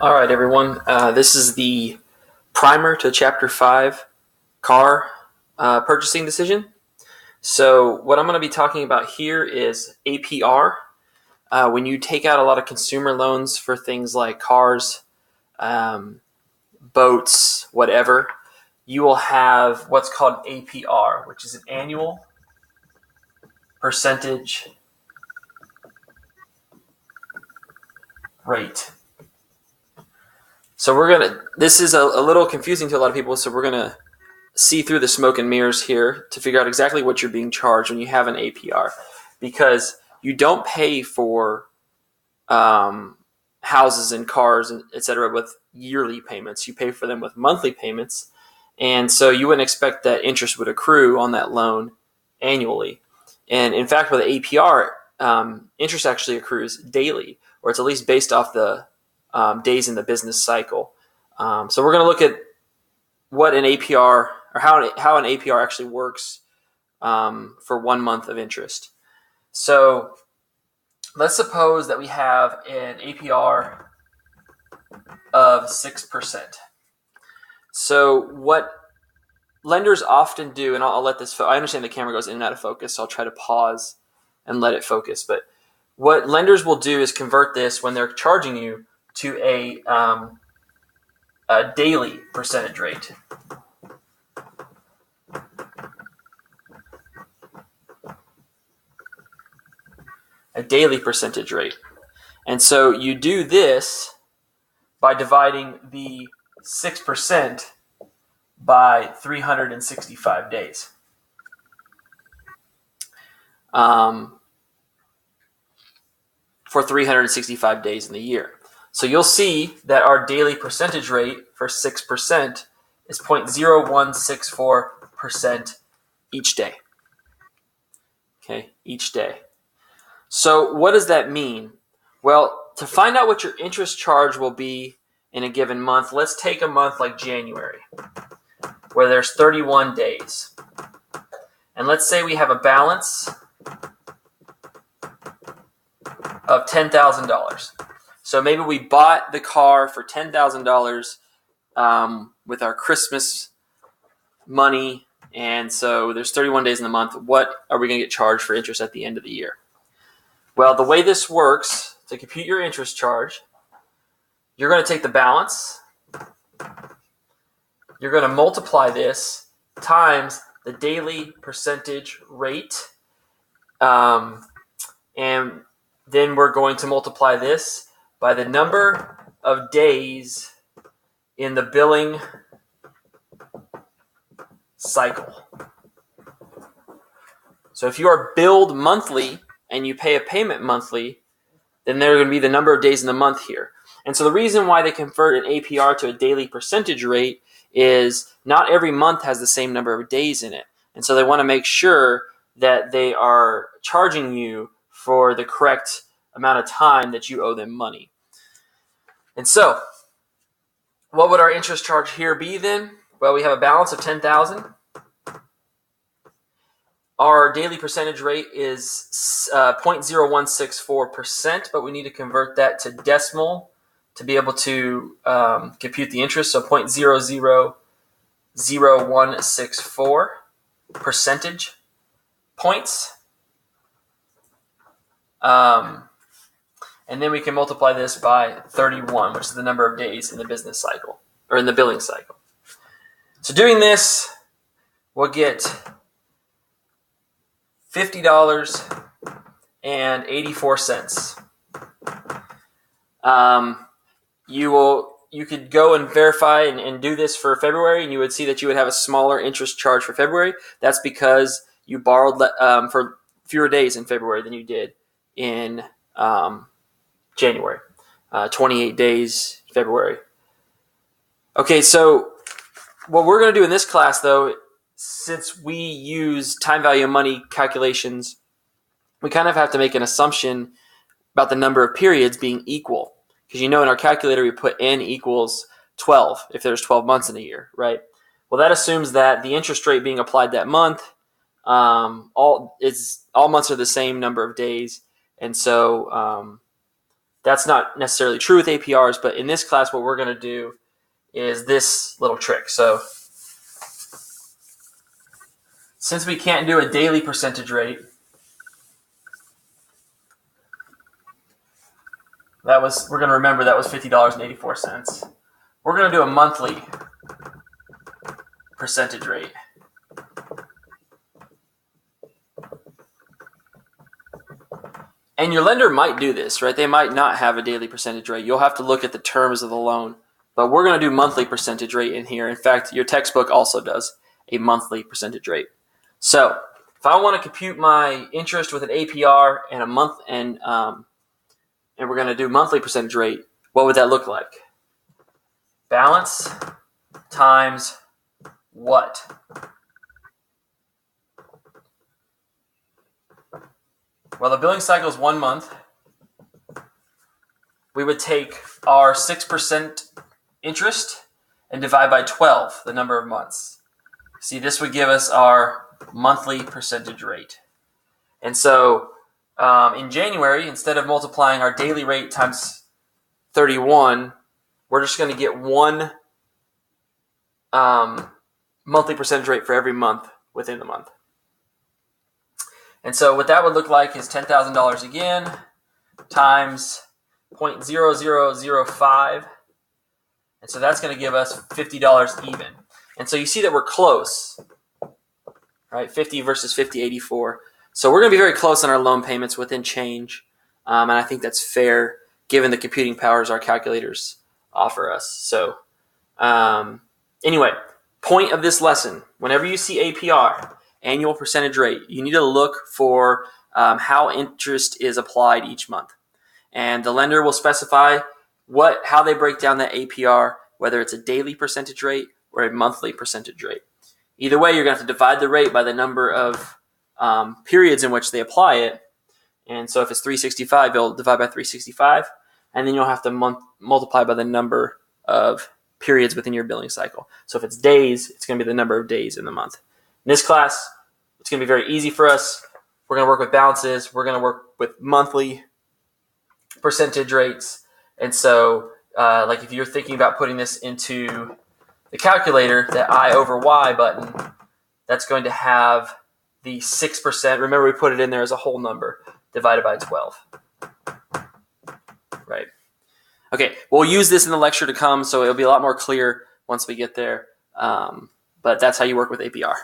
All right, everyone. This is the primer to Chapter 5 car purchasing decision. So what I'm going to be talking about here is APR. When you take out a lot of consumer loans for things like cars, boats, whatever, you will have what's called APR, which is an annual percentage rate. So this is a little confusing to a lot of people, so we're going to see through the smoke and mirrors here to figure out exactly what you're being charged when you have an APR, because you don't pay for houses and cars, etc., with yearly payments. You pay for them with monthly payments, and so you wouldn't expect that interest would accrue on that loan annually. And in fact, with the APR, interest actually accrues daily, or it's at least based off the days in the business cycle. So we're going to look at what an APR, or how an APR actually works for 1 month of interest. So let's suppose that we have an APR of 6%. So what lenders often do, and I'll let this, I understand the camera goes in and out of focus, so I'll try to pause and let it focus. But what lenders will do is convert this when they're charging you to a daily percentage rate. A daily percentage rate. And so you do this by dividing the 6% by 365 days. For 365 days in the year. So you'll see that our daily percentage rate for 6% is 0.0164% each day. Okay, each day. So what does that mean? Well, to find out what your interest charge will be in a given month, let's take a month like January, where there's 31 days. And let's say we have a balance of $10,000. So maybe we bought the car for $10,000 with our Christmas money, and so there's 31 days in the month. What are we going to get charged for interest at the end of the year? Well, the way this works, to compute your interest charge, you're going to take the balance, you're going to multiply this times the daily percentage rate, and then we're going to multiply this by the number of days in the billing cycle. So if you are billed monthly and you pay a payment monthly, then there's going to be the number of days in the month here. And so the reason why they convert an APR to a daily percentage rate is not every month has the same number of days in it. And so they want to make sure that they are charging you for the correct amount of time that you owe them money. And so, what would our interest charge here be then? Well, we have a balance of $10,000. Our daily percentage rate is 0.0164%, but we need to convert that to decimal to be able to compute the interest. So 0.000164 percentage points. And then we can multiply this by 31, which is the number of days in the business cycle, or in the billing cycle. So doing this, we'll get $50.84. You could go and verify and do this for February, and you would see that you would have a smaller interest charge for February. That's because you borrowed for fewer days in February than you did in January. 28 days February. Okay, so what we're going to do in this class, though, since we use time value of money calculations, we kind of have to make an assumption about the number of periods being equal. Because in our calculator we put n equals 12 if there's 12 months in a year, right? Well, that assumes that the interest rate being applied that month, all months are the same number of days, and so That's not necessarily true with APRs, but in this class, what we're going to do is this little trick. So since we can't do a daily percentage rate, we're going to remember that was $50.84. We're going to do a monthly percentage rate. And your lender might do this, right? They might not have a daily percentage rate. You'll have to look at the terms of the loan. But we're going to do monthly percentage rate in here. In fact, your textbook also does a monthly percentage rate. So if I want to compute my interest with an APR and a month, and we're going to do monthly percentage rate, what would that look like? Balance times what? Well, the billing cycle is 1 month. We would take our 6% interest and divide by 12, the number of months. See, this would give us our monthly percentage rate. And so in January, instead of multiplying our daily rate times 31, we're just going to get one monthly percentage rate for every month within the month. And so what that would look like is $10,000 again times 0.0005. And so that's going to give us $50 even. And so you see that we're close, right? 50 versus 50.84. So we're going to be very close on our loan payments within change. And I think that's fair given the computing powers our calculators offer us. So anyway, point of this lesson, whenever you see APR, annual percentage rate, you need to look for how interest is applied each month. And the lender will specify how they break down that APR, whether it's a daily percentage rate or a monthly percentage rate. Either way, you're going to have to divide the rate by the number of periods in which they apply it. And so if it's 365, you'll divide by 365, and then you'll have to multiply by the number of periods within your billing cycle. So if it's days, it's going to be the number of days in the month. In this class, it's going to be very easy for us. We're going to work with balances. We're going to work with monthly percentage rates. And so like if you're thinking about putting this into the calculator, that I over Y button, that's going to have the 6%. Remember, we put it in there as a whole number divided by 12. Right. Okay, we'll use this in the lecture to come, so it'll be a lot more clear once we get there. But that's how you work with APR.